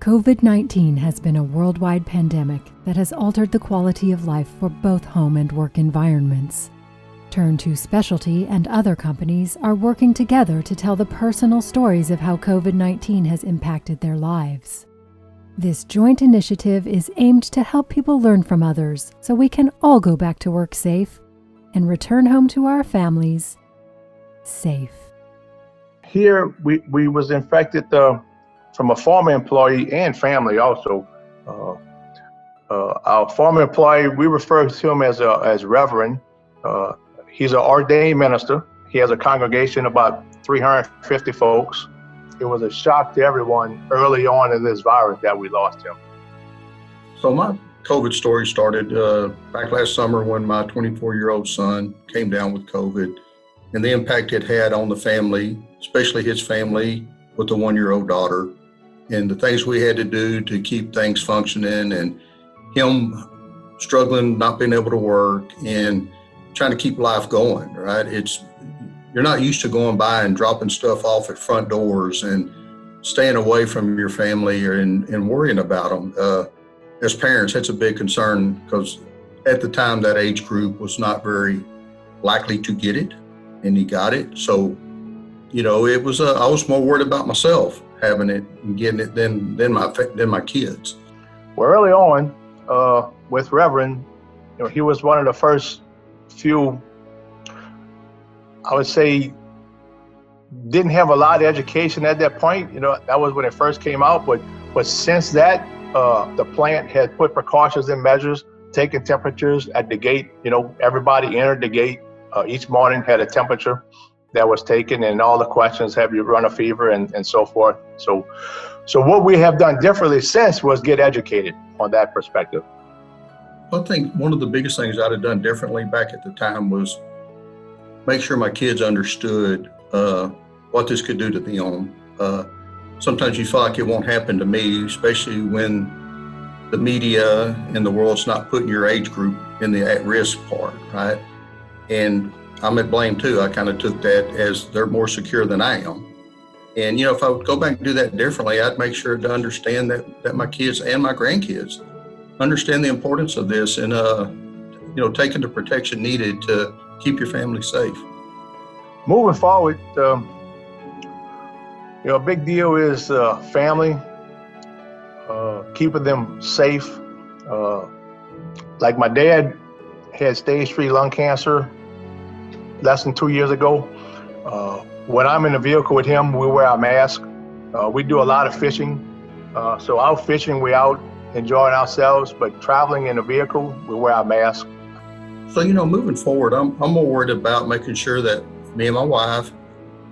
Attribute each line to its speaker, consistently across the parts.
Speaker 1: COVID-19 has been a worldwide pandemic that has altered the quality of life for both home and work environments. Turn2 Specialty and other companies are working together to tell the personal stories of how COVID-19 has impacted their lives. This joint initiative is aimed to help people learn from others so we can all go back to work safe and return home to our families safe.
Speaker 2: Here, we was infected from a former employee and family also. Our former employee, we refer to him as Reverend. He's an ordained minister. He has a congregation of about 350 folks. It was a shock to everyone early on in this virus that we lost him.
Speaker 3: So my COVID story started back last summer when my 24-year-old son came down with COVID, and the impact it had on the family, especially his family with the 1-year-old daughter, and the things we had to do to keep things functioning, and him struggling, not being able to work, and trying to keep life going, right? You're not used to going by and dropping stuff off at front doors and staying away from your family and worrying about them. As parents, that's a big concern because at the time that age group was not very likely to get it, and he got it. So, it was I was more worried about myself having it and getting it than my kids.
Speaker 2: Well, early on with Reverend, he was one of the first few, I would say, didn't have a lot of education at that point. That was when it first came out. But since that, the plant had put precautions and measures, taking temperatures at the gate. Everybody entered the gate each morning, had a temperature that was taken, and all the questions, have you run a fever, and so forth. So what we have done differently since was get educated on that perspective.
Speaker 3: I think one of the biggest things I'd have done differently back at the time was make sure my kids understood what this could do to them. Sometimes you feel like it won't happen to me, especially when the media and the world's not putting your age group in the at-risk part, right? And I'm at blame too. I kind of took that as they're more secure than I am. And, if I would go back and do that differently, I'd make sure to understand that my kids and my grandkids understand the importance of this and, taking the protection needed to keep your family safe.
Speaker 2: Moving forward, a big deal is family, keeping them safe. Like my dad had stage 3 lung cancer less than 2 years ago. When I'm in the vehicle with him, we wear our mask. We do a lot of fishing. So out fishing, we're out enjoying ourselves, but traveling in a vehicle, we wear our mask.
Speaker 3: So, moving forward, I'm more worried about making sure that me and my wife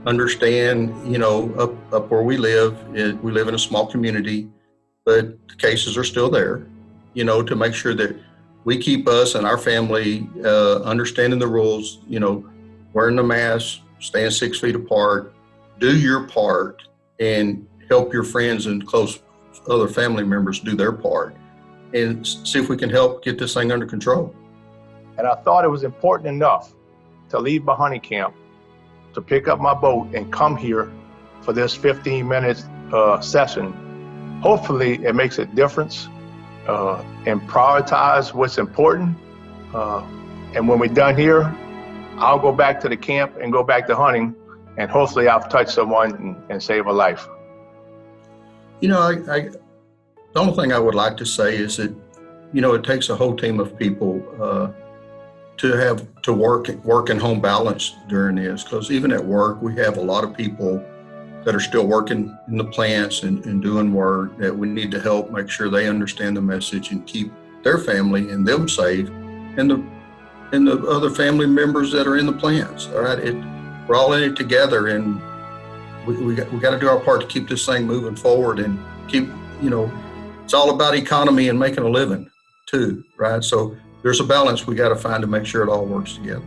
Speaker 3: understand, up where we live in a small community, but the cases are still there, to make sure that we keep us and our family understanding the rules, wearing the mask, staying 6 feet apart, do your part, and help your friends and close other family members do their part, and see if we can help get this thing under control.
Speaker 2: And I thought it was important enough to leave my honey camp, to pick up my boat and come here for this 15-minute session. Hopefully it makes a difference and prioritize what's important. And when we're done here, I'll go back to the camp and go back to hunting, and hopefully I've touched someone and saved a life.
Speaker 3: The only thing I would like to say is that, it takes a whole team of people to work and home balance during this, because even at work, we have a lot of people that are still working in the plants and doing work that we need to help make sure they understand the message and keep their family and them safe, and the other family members that are in the plants. All right, we're all in it together, and we got to do our part to keep this thing moving forward and keep, it's all about economy and making a living too, right? So there's a balance we got to find to make sure it all works together.